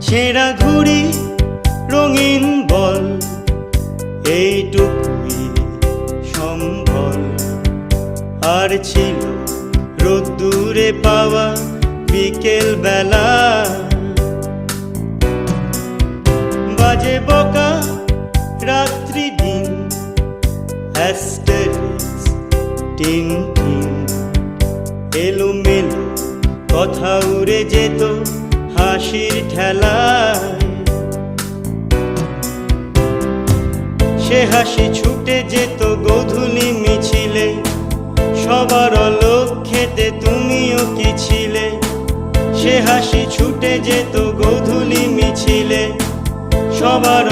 ছেঁড়া ঘুড়ি রঙিন বল, এইটুকুই সম্বল। আর ছিল রোদ্দুরে পাওয়া বিকেল বেলা, বাজে বকা রাত্রি দিন, অ্যাস্টেরিক্স টিন টিন। এলোমেলো কথা উড়ে যেত হাসির ঠেলায়, সে হাসি ছুটে যেত গোধূলি মিছিলে। সবার লক্ষ্যেতে তুমিও কি ছিলে? সে হাসি ছুটে যেত গোধূলি মিছিলে। সবার